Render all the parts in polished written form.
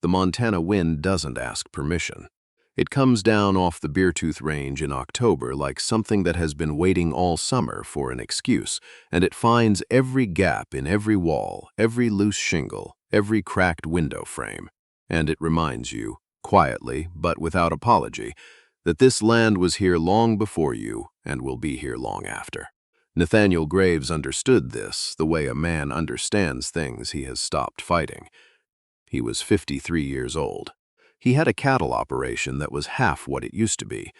the Montana wind doesn't ask permission. It comes down off the Beartooth Range in October like something that has been waiting all summer for an excuse, and it finds every gap in every wall, every loose shingle, every cracked window frame. And it reminds you, quietly but without apology, that this land was here long before you and will be here long after. Nathaniel Graves understood this the way a man understands things he has stopped fighting. He was 53 years old. He had a cattle operation that was half what it used to be,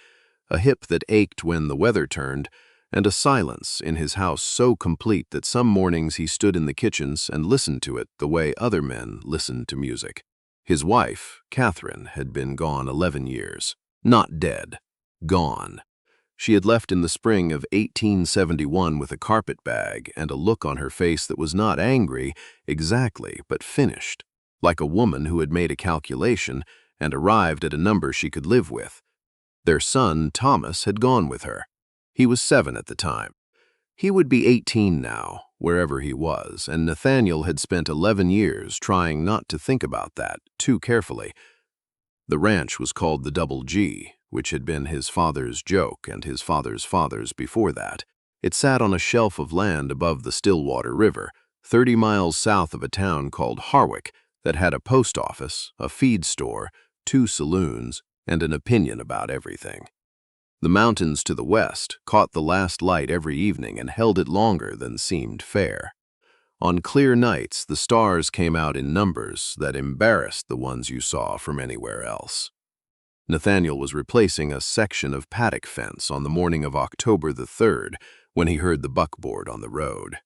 a hip that ached when the weather turned, and a silence in his house so complete that some mornings he stood in the kitchens and listened to it the way other men listened to music. His wife, Catherine, had been gone 11 years. Not dead. Gone. She had left in the spring of 1871 with a carpet bag and a look on her face that was not angry, exactly, but finished, like a woman who had made a calculation and arrived at a number she could live with. Their son, Thomas, had gone with her. He was 7 at the time. He would be 18 now, wherever he was, and Nathaniel had spent 11 years trying not to think about that too carefully. The ranch was called the Double G, which had been his father's joke and his father's father's before that. It sat on a shelf of land above the Stillwater River, 30 miles south of a town called Harwick that had a post office, a feed store, 2 saloons, and an opinion about everything. The mountains to the west caught the last light every evening and held it longer than seemed fair. On clear nights, the stars came out in numbers that embarrassed the ones you saw from anywhere else. Nathaniel was replacing a section of paddock fence on the morning of October the 3rd when he heard the buckboard on the road.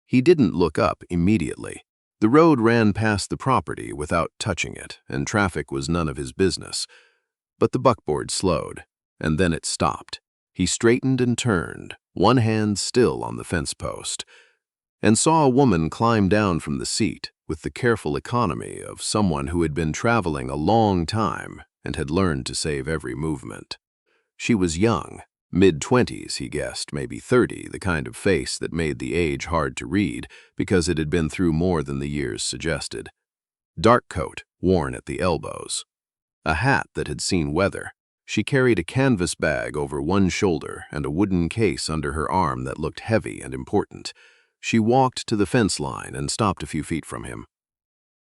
He didn't look up immediately. The road ran past the property without touching it, and traffic was none of his business. But the buckboard slowed, and then it stopped. He straightened and turned, one hand still on the fence post, and saw a woman climb down from the seat with the careful economy of someone who had been traveling a long time and had learned to save every movement. She was young, mid-20s, he guessed, maybe 30, the kind of face that made the age hard to read because it had been through more than the years suggested. Dark coat, worn at the elbows. A hat that had seen weather. She carried a canvas bag over one shoulder and a wooden case under her arm that looked heavy and important. She walked to the fence line and stopped a few feet from him.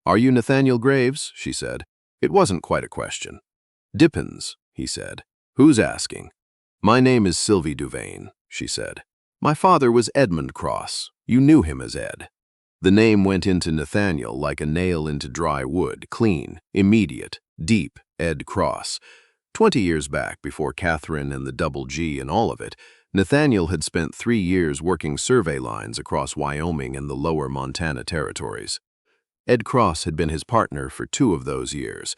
"Are you Nathaniel Graves?" she said. It wasn't quite a question. "Dippins," he said. "Who's asking?" "My name is Sylvie Duvain," she said. "My father was Edmund Cross. You knew him as Ed." The name went into Nathaniel like a nail into dry wood, clean, immediate, deep, Ed Cross. 20 years back, before Catherine and the Double G and all of it, Nathaniel had spent 3 years working survey lines across Wyoming and the lower Montana territories. Ed Cross had been his partner for 2 of those years.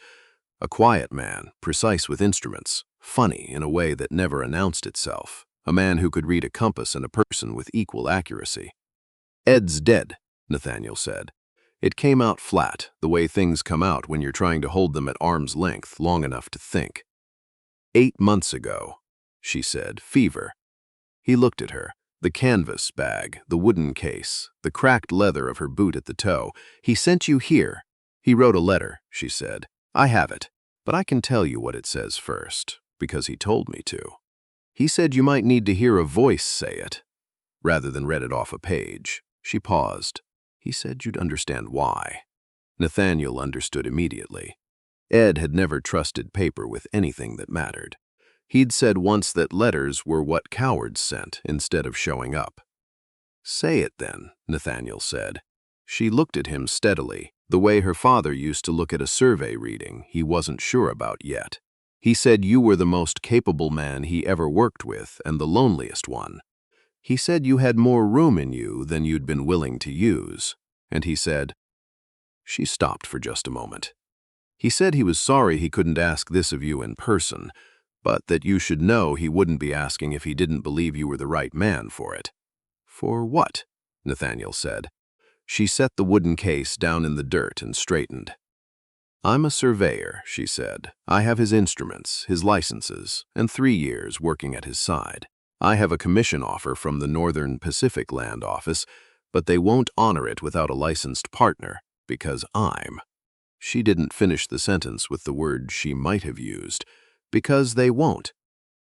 A quiet man, precise with instruments, funny in a way that never announced itself, a man who could read a compass and a person with equal accuracy. "Ed's dead," Nathaniel said. It came out flat, the way things come out when you're trying to hold them at arm's length long enough to think. 8 months ago, she said, fever. He looked at her, the canvas bag, the wooden case, the cracked leather of her boot at the toe. "He sent you here." "He wrote a letter," she said. "I have it, but I can tell you what it says first, because he told me to. He said you might need to hear a voice say it, rather than read it off a page." She paused. "He said you'd understand why." Nathaniel understood immediately. Ed had never trusted paper with anything that mattered. He'd said once that letters were what cowards sent instead of showing up. "Say it then," Nathaniel said. She looked at him steadily, the way her father used to look at a survey reading he wasn't sure about yet. "He said you were the most capable man he ever worked with and the loneliest one. He said you had more room in you than you'd been willing to use. And he said—" She stopped for just a moment. "He said he was sorry he couldn't ask this of you in person, but that you should know he wouldn't be asking if he didn't believe you were the right man for it." "For what?" Nathaniel said. She set the wooden case down in the dirt and straightened. "I'm a surveyor," she said. "I have his instruments, his licenses, and 3 years working at his side. I have a commission offer from the Northern Pacific Land Office, but they won't honor it without a licensed partner, because I'm." She didn't finish the sentence with the word she might have used. Because they won't.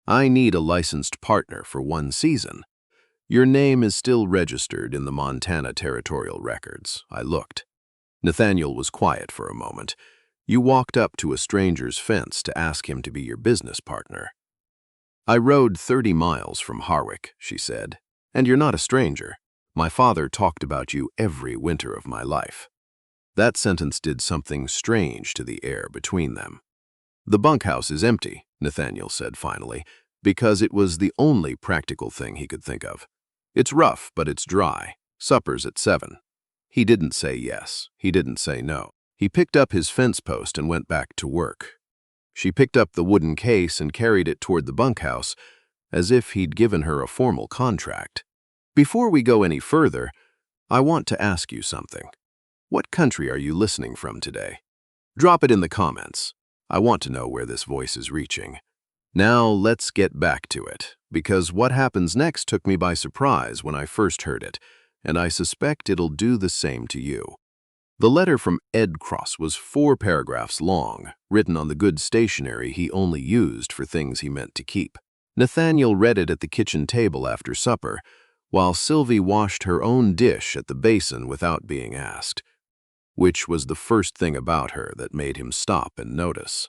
I need a licensed partner for 1 season. Your name is still registered in the Montana Territorial Records. I looked. Nathaniel was quiet for a moment. You walked up to a stranger's fence to ask him to be your business partner. I rode 30 miles from Harwick, she said. And you're not a stranger. My father talked about you every winter of my life. That sentence did something strange to the air between them. The bunkhouse is empty, Nathaniel said finally, because it was the only practical thing he could think of. It's rough, but it's dry. Supper's at 7. He didn't say yes. He didn't say no. He picked up his fence post and went back to work. She picked up the wooden case and carried it toward the bunkhouse, as if he'd given her a formal contract. Before we go any further, I want to ask you something. What country are you listening from today? Drop it in the comments. I want to know where this voice is reaching. Now let's get back to it, because what happens next took me by surprise when I first heard it, and I suspect it'll do the same to you. The letter from Ed Cross was 4 paragraphs long, written on the good stationery he only used for things he meant to keep. Nathaniel read it at the kitchen table after supper, while Sylvie washed her own dish at the basin without being asked, which was the first thing about her that made him stop and notice.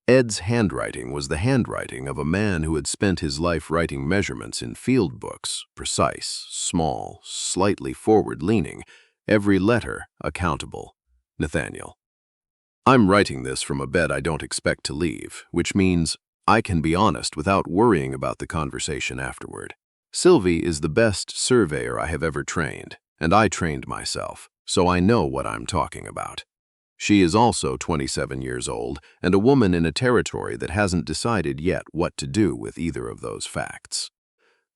Ed's handwriting was the handwriting of a man who had spent his life writing measurements in field books, precise, small, slightly forward-leaning, every letter accountable. Nathaniel. I'm writing this from a bed I don't expect to leave, which means I can be honest without worrying about the conversation afterward. Sylvie is the best surveyor I have ever trained, and I trained myself, so I know what I'm talking about. She is also 27 years old and a woman in a territory that hasn't decided yet what to do with either of those facts.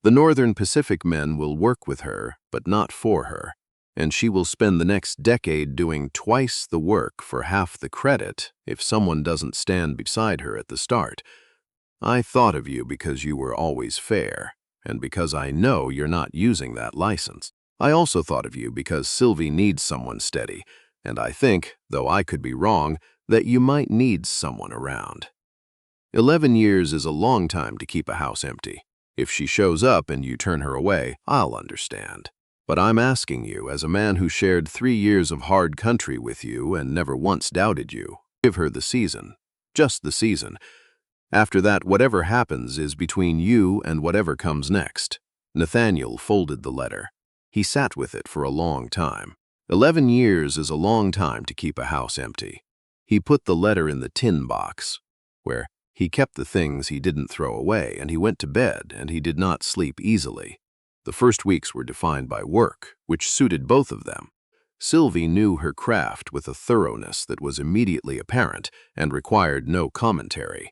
The Northern Pacific men will work with her, but not for her, and she will spend the next decade doing twice the work for half the credit if someone doesn't stand beside her at the start. I thought of you because you were always fair, and because I know you're not using that license. I also thought of you because Sylvie needs someone steady, and I think, though I could be wrong, that you might need someone around. 11 years is a long time to keep a house empty. If she shows up and you turn her away, I'll understand. But I'm asking you, as a man who shared 3 years of hard country with you and never once doubted you, give her the season. Just the season. After that, whatever happens is between you and whatever comes next. Nathaniel folded the letter. He sat with it for a long time. 11 years is a long time to keep a house empty. He put the letter in the tin box, where he kept the things he didn't throw away, and he went to bed, and he did not sleep easily. The first weeks were defined by work, which suited both of them. Sylvie knew her craft with a thoroughness that was immediately apparent and required no commentary.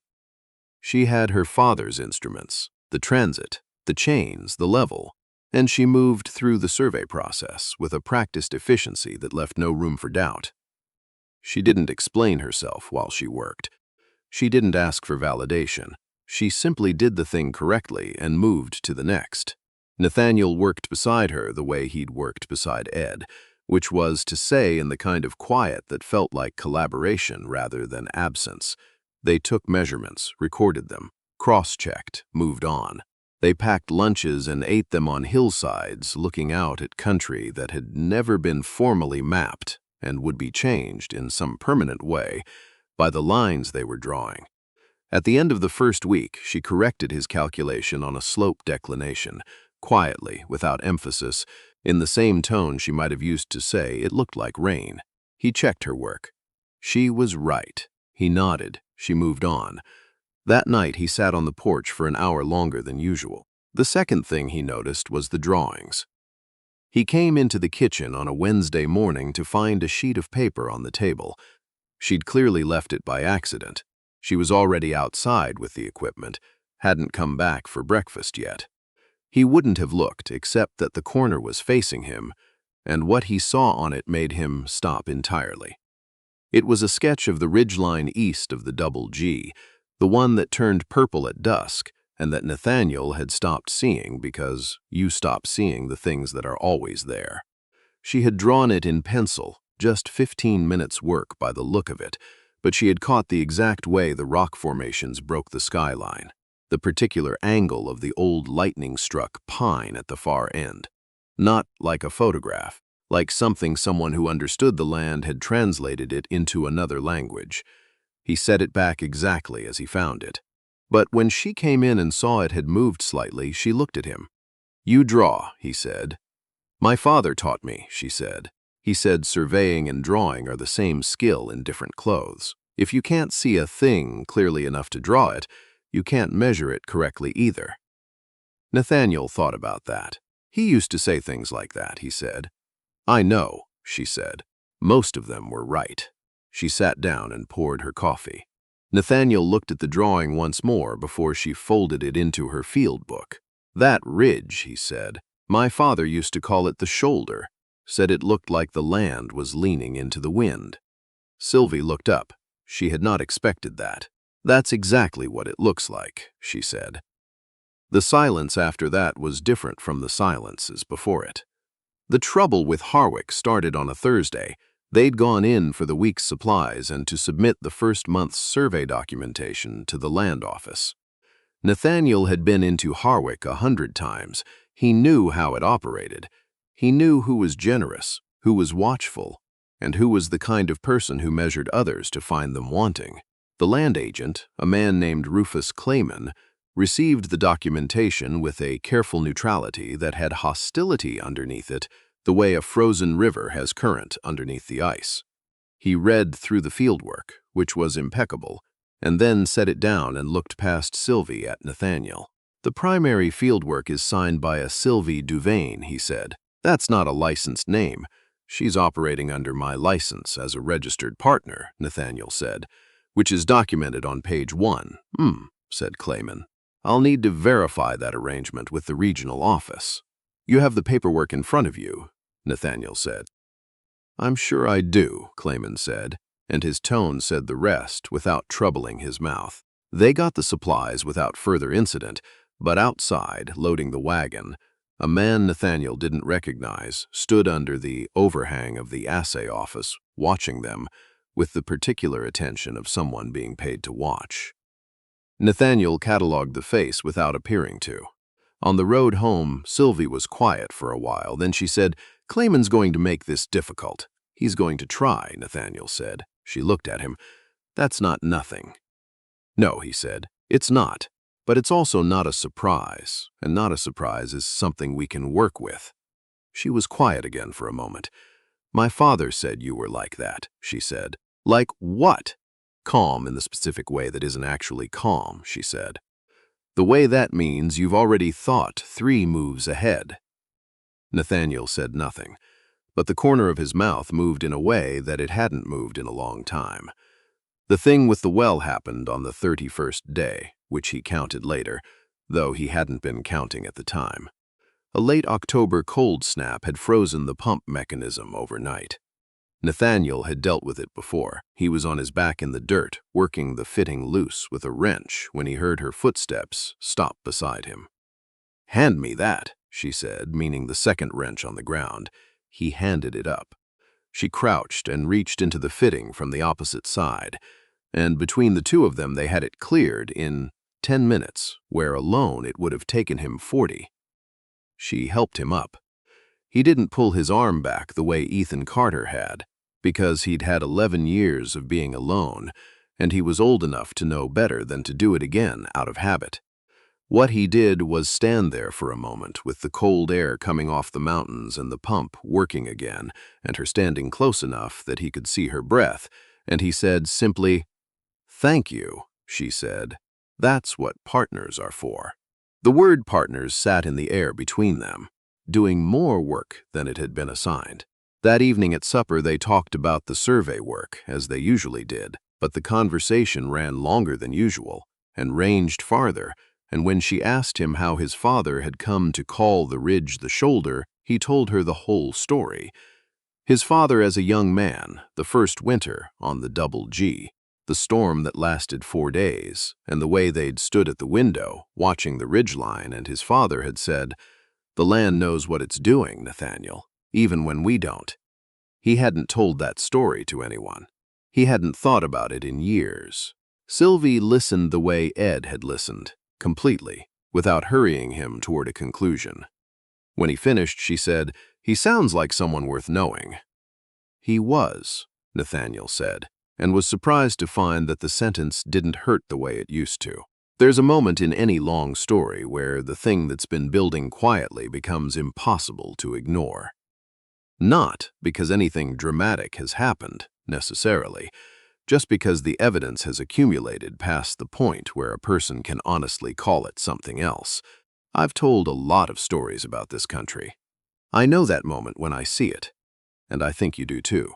She had her father's instruments, the transit, the chains, the level, and she moved through the survey process with a practiced efficiency that left no room for doubt. She didn't explain herself while she worked. She didn't ask for validation. She simply did the thing correctly and moved to the next. Nathaniel worked beside her the way he'd worked beside Ed, which was to say in the kind of quiet that felt like collaboration rather than absence. They took measurements, recorded them, cross-checked, moved on. They packed lunches and ate them on hillsides, looking out at country that had never been formally mapped and would be changed in some permanent way by the lines they were drawing. At the end of the first week, she corrected his calculation on a slope declination, quietly, without emphasis, in the same tone she might have used to say it looked like rain. He checked her work. She was right. He nodded. She moved on. That night, he sat on the porch for an hour longer than usual. The second thing he noticed was the drawings. He came into the kitchen on a Wednesday morning to find a sheet of paper on the table. She'd clearly left it by accident. She was already outside with the equipment, hadn't come back for breakfast yet. He wouldn't have looked except that the corner was facing him, and what he saw on it made him stop entirely. It was a sketch of the ridgeline east of the Double G, the one that turned purple at dusk, and that Nathaniel had stopped seeing because you stop seeing the things that are always there. She had drawn it in pencil, Just 15 minutes' work by the look of it, but she had caught the exact way the rock formations broke the skyline, the particular angle of the old lightning-struck pine at the far end. Not like a photograph, like something someone who understood the land had translated it into another language. He set it back exactly as he found it. But when she came in and saw it had moved slightly, she looked at him. "You draw," he said. "My father taught me," she said. He said surveying and drawing are the same skill in different clothes. If you can't see a thing clearly enough to draw it, you can't measure it correctly either. Nathaniel thought about that. He used to say things like that, he said. "I know," she said. Most of them were right. She sat down and poured her coffee. Nathaniel looked at the drawing once more before she folded it into her field book. "That ridge," he said. "My father used to call it the shoulder. Said it looked like the land was leaning into the wind." Sylvie looked up. She had not expected that. "That's exactly what it looks like," she said. The silence after that was different from the silences before it. The trouble with Harwick started on a Thursday. They'd gone in for the week's supplies and to submit the first month's survey documentation to the land office. Nathaniel had been into Harwick 100 times. He knew how it operated. He knew who was generous, who was watchful, and who was the kind of person who measured others to find them wanting. The land agent, a man named Rufus Clayman, received the documentation with a careful neutrality that had hostility underneath it, the way a frozen river has current underneath the ice. He read through the fieldwork, which was impeccable, and then set it down and looked past Sylvie at Nathaniel. "The primary fieldwork is signed by a Sylvie Duvain," he said. "That's not a licensed name. She's operating under my license as a registered partner," Nathaniel said, "which is documented on page 1. Said Clayman. "I'll need to verify that arrangement with the regional office." "You have the paperwork in front of you," Nathaniel said. "I'm sure I do," Clayman said, and his tone said the rest without troubling his mouth. They got the supplies without further incident, but outside, loading the wagon, a man Nathaniel didn't recognize stood under the overhang of the assay office, watching them, with the particular attention of someone being paid to watch. Nathaniel catalogued the face without appearing to. On the road home, Sylvie was quiet for a while, then she said, "Clayman's going to make this difficult." "He's going to try," Nathaniel said. She looked at him. "That's not nothing." "No," he said, "it's not. But it's also not a surprise, and not a surprise is something we can work with." She was quiet again for a moment. "My father said you were like that," she said. "Like what?" "Calm in the specific way that isn't actually calm," she said. "The way that means you've already thought 3 moves ahead." Nathaniel said nothing, but the corner of his mouth moved in a way that it hadn't moved in a long time. The thing with the well happened on the 31st day, which he counted later, though he hadn't been counting at the time. A late October cold snap had frozen the pump mechanism overnight. Nathaniel had dealt with it before. He was on his back in the dirt, working the fitting loose with a wrench when he heard her footsteps stop beside him. "Hand me that," she said, meaning the second wrench on the ground. He handed it up. She crouched and reached into the fitting from the opposite side, and between the two of them they had it cleared in 10 minutes, where alone it would have taken him 40. She helped him up. He didn't pull his arm back the way Ethan Carter had, because he'd had 11 years of being alone, and he was old enough to know better than to do it again out of habit. What he did was stand there for a moment with the cold air coming off the mountains and the pump working again, and her standing close enough that he could see her breath, and he said simply, "Thank you," she said. "That's what partners are for." The word partners sat in the air between them, doing more work than it had been assigned. That evening at supper they talked about the survey work, as they usually did, but the conversation ran longer than usual, and ranged farther, and when she asked him how his father had come to call the ridge the shoulder, he told her the whole story. His father as a young man, the first winter on the Double G, the storm that lasted 4 days, and the way they'd stood at the window, watching the ridgeline, and his father had said, "The land knows what it's doing, Nathaniel, even when we don't." He hadn't told that story to anyone. He hadn't thought about it in years. Sylvie listened the way Ed had listened, completely, without hurrying him toward a conclusion. When he finished, she said, "He sounds like someone worth knowing." "He was," Nathaniel said, and was surprised to find that the sentence didn't hurt the way it used to. There's a moment in any long story where the thing that's been building quietly becomes impossible to ignore. Not because anything dramatic has happened, necessarily, just because the evidence has accumulated past the point where a person can honestly call it something else. I've told a lot of stories about this country. I know that moment when I see it, and I think you do too.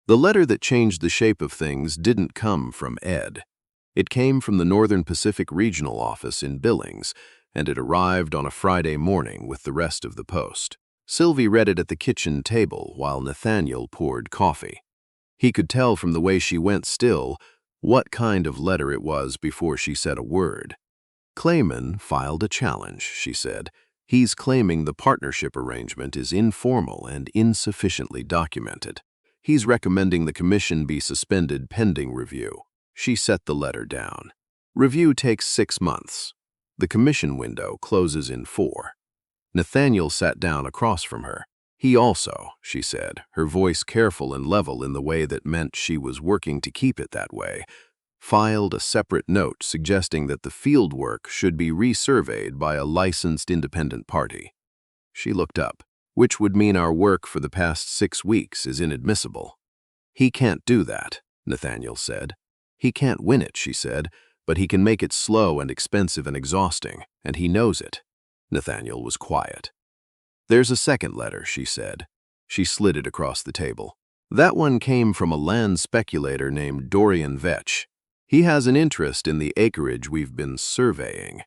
The letter that changed the shape of things didn't come from Ed. It came from the Northern Pacific Regional Office in Billings, and it arrived on a Friday morning with the rest of the post. Sylvie read it at the kitchen table while Nathaniel poured coffee. He could tell from the way she went still what kind of letter it was before she said a word. "Clayman filed a challenge," she said. "He's claiming the partnership arrangement is informal and insufficiently documented. He's recommending the commission be suspended pending review." She set the letter down. "Review takes 6 months. The commission window closes in 4. Nathaniel sat down across from her. "He also," she said, her voice careful and level in the way that meant she was working to keep it that way, "filed a separate note suggesting that the field work should be resurveyed by a licensed independent party." She looked up, "Which would mean our work for the past 6 weeks is inadmissible." "He can't do that," Nathaniel said. "He can't win it," she said, "but he can make it slow and expensive and exhausting, and he knows it." Nathaniel was quiet. "There's a second letter," she said. She slid it across the table. "That one came from a land speculator named Dorian Vetch. He has an interest in the acreage we've been surveying.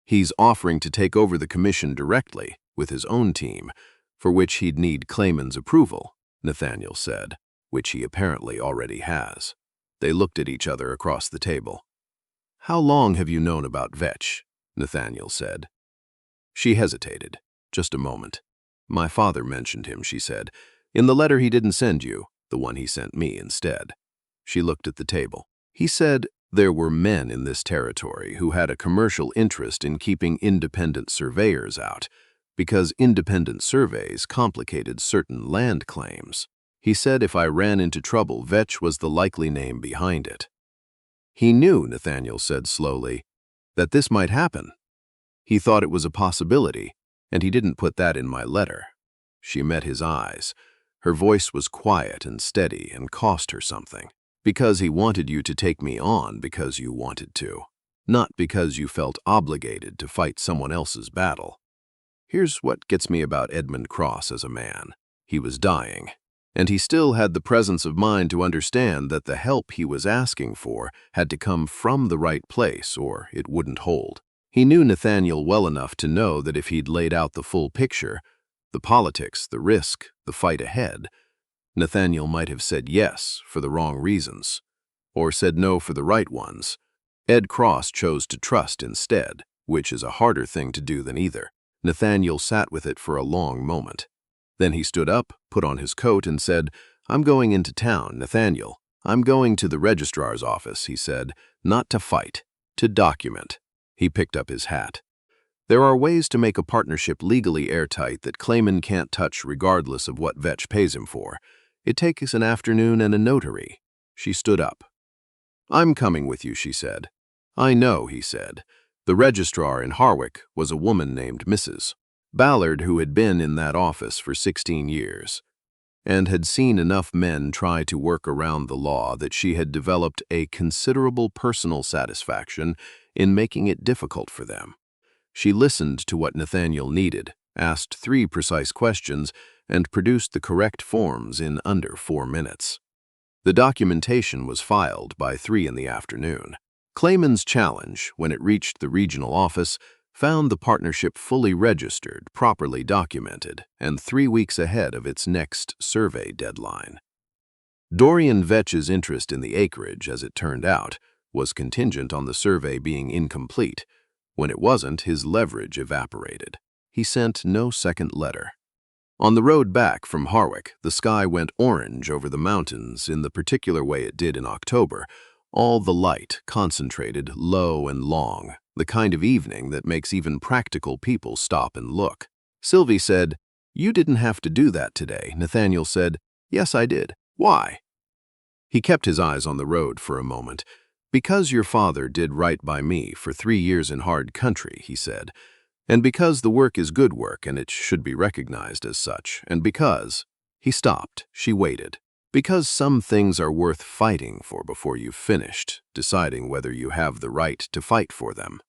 He's offering to take over the commission directly, with his own team, for which he'd need Clayman's approval," Nathaniel said, "which he apparently already has." They looked at each other across the table. "How long have you known about Vetch?" Nathaniel said. She hesitated. Just a moment. "My father mentioned him," she said. "In the letter he didn't send you, the one he sent me instead." She looked at the table. "He said there were men in this territory who had a commercial interest in keeping independent surveyors out, because independent surveys complicated certain land claims. He said if I ran into trouble, Vetch was the likely name behind it." "He knew," Nathaniel said slowly, "that this might happen. He thought it was a possibility, and he didn't put that in my letter." She met his eyes. Her voice was quiet and steady and cost her something. "Because he wanted you to take me on because you wanted to, not because you felt obligated to fight someone else's battle. Here's what gets me about Edmund Cross as a man. He was dying, and he still had the presence of mind to understand that the help he was asking for had to come from the right place or it wouldn't hold. He knew Nathaniel well enough to know that if he'd laid out the full picture, the politics, the risk, the fight ahead, Nathaniel might have said yes for the wrong reasons, or said no for the right ones. Ed Cross chose to trust instead, which is a harder thing to do than either. Nathaniel sat with it for a long moment. Then he stood up, put on his coat, and said, "I'm going into town, Nathaniel. I'm going to the registrar's office," he said, "not to fight, to document." He picked up his hat. "There are ways to make a partnership legally airtight that Clayman can't touch regardless of what Vetch pays him for. It takes an afternoon and a notary." She stood up. "I'm coming with you," she said. "I know," he said. The registrar in Harwick was a woman named Mrs. Ballard, who had been in that office for 16 years, and had seen enough men try to work around the law that she had developed a considerable personal satisfaction in making it difficult for them. She listened to what Nathaniel needed, asked 3 precise questions, and produced the correct forms in under 4 minutes. The documentation was filed by 3 in the afternoon. Clayman's challenge, when it reached the regional office, found the partnership fully registered, properly documented, and 3 weeks ahead of its next survey deadline. Dorian Vetch's interest in the acreage, as it turned out, was contingent on the survey being incomplete. When it wasn't, his leverage evaporated. He sent no second letter. On the road back from Harwick, the sky went orange over the mountains in the particular way it did in October, all the light concentrated, low and long, the kind of evening that makes even practical people stop and look. Sylvie said, "You didn't have to do that today." Nathaniel said, "Yes, I did." "Why?" He kept his eyes on the road for a moment. "Because your father did right by me for 3 years in hard country," he said. "And because the work is good work and it should be recognized as such. And because—" He stopped. She waited. "Because some things are worth fighting for before you've finished, deciding whether you have the right to fight for them."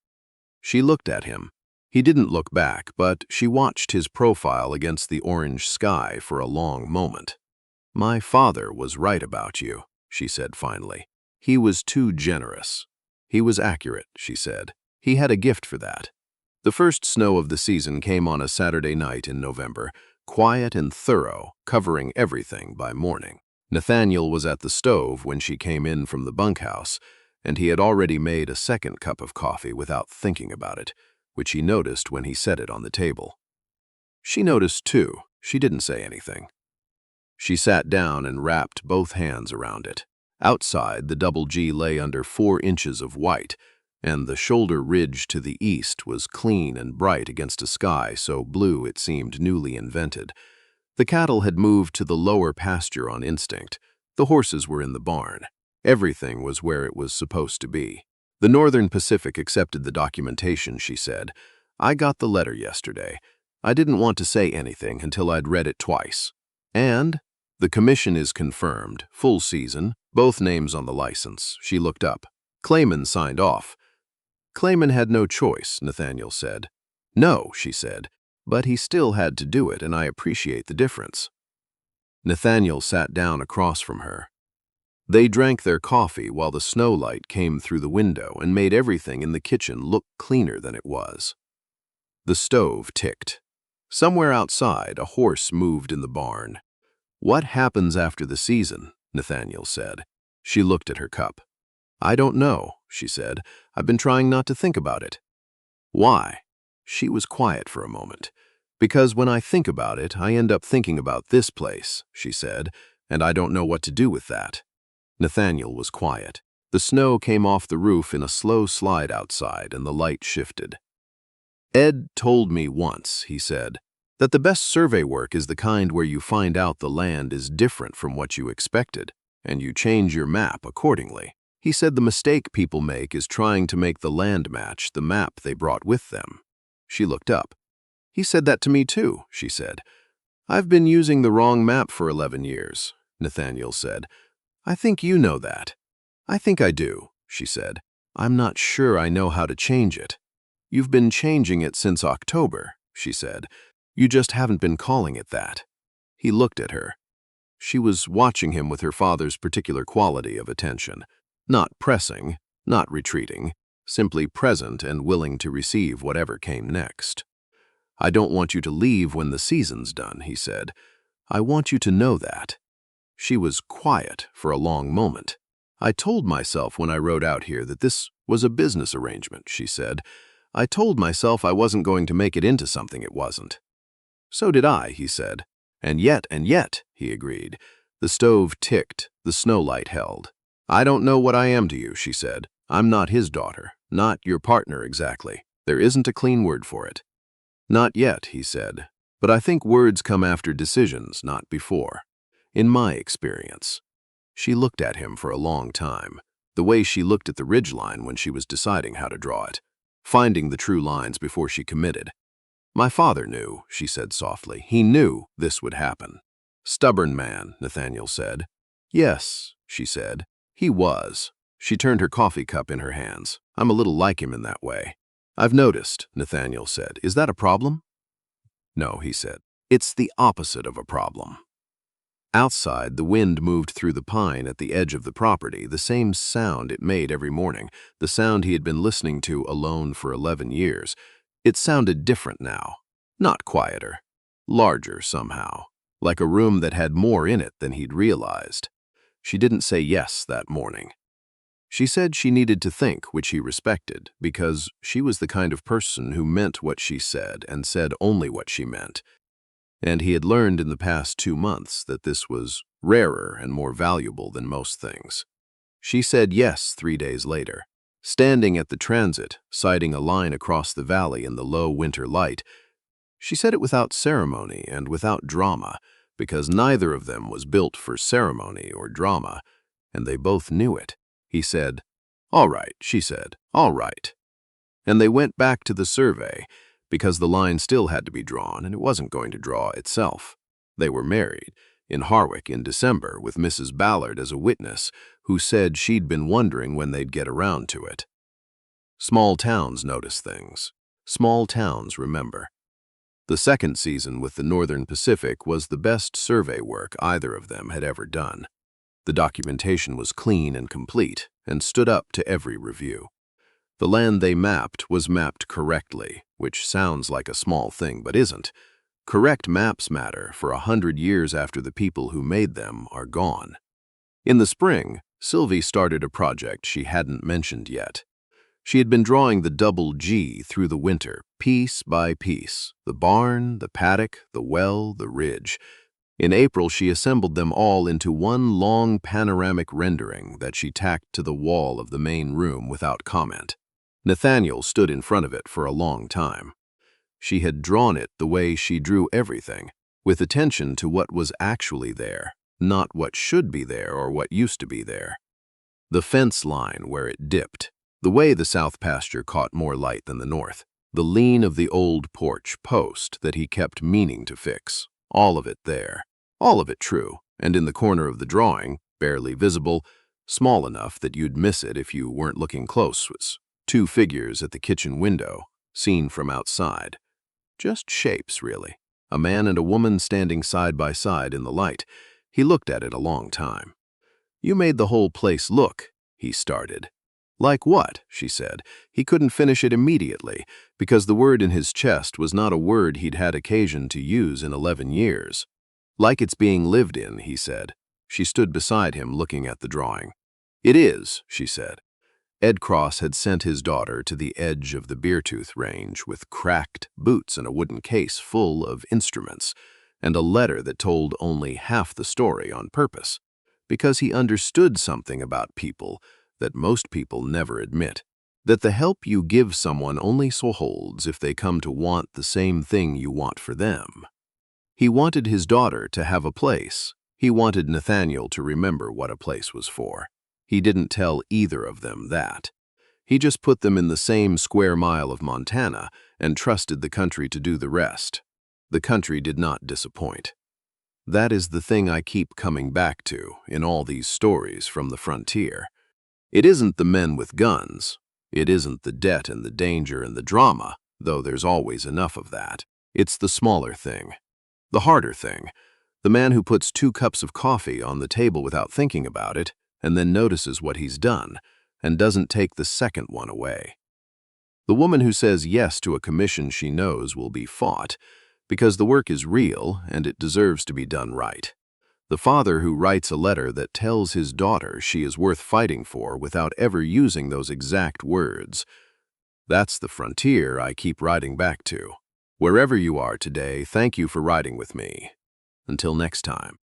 She looked at him. He didn't look back, but she watched his profile against the orange sky for a long moment. "My father was right about you," she said finally. "He was too generous." "He was accurate," she said. "He had a gift for that." The first snow of the season came on a Saturday night in November, quiet and thorough, covering everything by morning. Nathaniel was at the stove when she came in from the bunkhouse, and he had already made a second cup of coffee without thinking about it, which he noticed when he set it on the table. She noticed too. She didn't say anything. She sat down and wrapped both hands around it. Outside, the double G lay under 4 inches of white, and the shoulder ridge to the east was clean and bright against a sky so blue it seemed newly invented. The cattle had moved to the lower pasture on instinct. The horses were in the barn. Everything was where it was supposed to be. The Northern Pacific accepted the documentation, she said. "I got the letter yesterday. I didn't want to say anything until I'd read it twice. And the commission is confirmed, full season, both names on the license." She looked up. "Clayman signed off." "Clayman had no choice," Nathaniel said. "No," she said, "but he still had to do it, and I appreciate the difference." Nathaniel sat down across from her. They drank their coffee while the snowlight came through the window and made everything in the kitchen look cleaner than it was. The stove ticked. Somewhere outside, a horse moved in the barn. "What happens after the season?" Nathaniel said. She looked at her cup. "I don't know," she said. "I've been trying not to think about it." "Why?" She was quiet for a moment. "Because when I think about it, I end up thinking about this place," she said, "and I don't know what to do with that." Nathaniel was quiet. The snow came off the roof in a slow slide outside, and the light shifted. "Ed told me once," he said, "that the best survey work is the kind where you find out the land is different from what you expected, and you change your map accordingly. He said the mistake people make is trying to make the land match the map they brought with them." She looked up. "He said that to me too," she said. "I've been using the wrong map for 11 years, Nathaniel said. "I think you know that." "I think I do," she said. "I'm not sure I know how to change it." "You've been changing it since October," she said. "You just haven't been calling it that." He looked at her. She was watching him with her father's particular quality of attention. Not pressing, not retreating, simply present and willing to receive whatever came next. "I don't want you to leave when the season's done," he said. "I want you to know that." She was quiet for a long moment. "I told myself when I rode out here that this was a business arrangement," she said. "I told myself I wasn't going to make it into something it wasn't." "So did I," he said. And yet," he agreed. The stove ticked, the snowlight held. "I don't know what I am to you," she said. "I'm not his daughter, not your partner exactly. There isn't a clean word for it." "Not yet," he said. "But I think words come after decisions, not before. In my experience." She looked at him for a long time, the way she looked at the ridgeline when she was deciding how to draw it, finding the true lines before she committed. "My father knew," she said softly. "He knew this would happen." "Stubborn man," Nathaniel said. "Yes," she said. "He was." She turned her coffee cup in her hands. "I'm a little like him in that way." "I've noticed," Nathaniel said. "Is that a problem?" "No," he said. "It's the opposite of a problem." Outside, the wind moved through the pine at the edge of the property, the same sound it made every morning, the sound he had been listening to alone for 11 years. It sounded different now, not quieter, larger somehow, like a room that had more in it than he'd realized. She didn't say yes that morning. She said she needed to think, which he respected, because she was the kind of person who meant what she said and said only what she meant. And he had learned in the past 2 months that this was rarer and more valuable than most things. She said yes 3 days later. Standing at the transit, sighting a line across the valley in the low winter light, she said it without ceremony and without drama, because neither of them was built for ceremony or drama, and they both knew it. He said, "All right," she said, "all right." And they went back to the survey, because the line still had to be drawn and it wasn't going to draw itself. They were married, in Harwick in December, with Mrs. Ballard as a witness, who said she'd been wondering when they'd get around to it. Small towns notice things. Small towns remember. The second season with the Northern Pacific was the best survey work either of them had ever done. The documentation was clean and complete and stood up to every review. The land they mapped was mapped correctly, which sounds like a small thing but isn't. Correct maps matter for 100 years after the people who made them are gone. In the spring, Sylvie started a project she hadn't mentioned yet. She had been drawing the double G through the winter, piece by piece, the barn, the paddock, the well, the ridge. In April, she assembled them all into one long panoramic rendering that she tacked to the wall of the main room without comment. Nathaniel stood in front of it for a long time. She had drawn it the way she drew everything, with attention to what was actually there, not what should be there or what used to be there. The fence line where it dipped, the way the south pasture caught more light than the north, the lean of the old porch post that he kept meaning to fix, all of it there, all of it true, and in the corner of the drawing, barely visible, small enough that you'd miss it if you weren't looking close, was 2 figures at the kitchen window, seen from outside. Just shapes, really. A man and a woman standing side by side in the light. He looked at it a long time. "You made the whole place look," he started. "Like what?" she said. He couldn't finish it immediately, because the word in his chest was not a word he'd had occasion to use in 11 years. "Like it's being lived in," he said. She stood beside him looking at the drawing. "It is," she said. Ed Cross had sent his daughter to the edge of the Beartooth Range with cracked boots and a wooden case full of instruments, and a letter that told only half the story on purpose, because he understood something about people that most people never admit, that the help you give someone only so holds if they come to want the same thing you want for them. He wanted his daughter to have a place. He wanted Nathaniel to remember what a place was for. He didn't tell either of them that. He just put them in the same square mile of Montana and trusted the country to do the rest. The country did not disappoint. That is the thing I keep coming back to in all these stories from the frontier. It isn't the men with guns. It isn't the debt and the danger and the drama, though there's always enough of that. It's the smaller thing, the harder thing, the man who puts 2 cups of coffee on the table without thinking about it, and then notices what he's done, and doesn't take the second one away. The woman who says yes to a commission she knows will be fought, because the work is real and it deserves to be done right. The father who writes a letter that tells his daughter she is worth fighting for without ever using those exact words. That's the frontier I keep riding back to. Wherever you are today, thank you for riding with me. Until next time.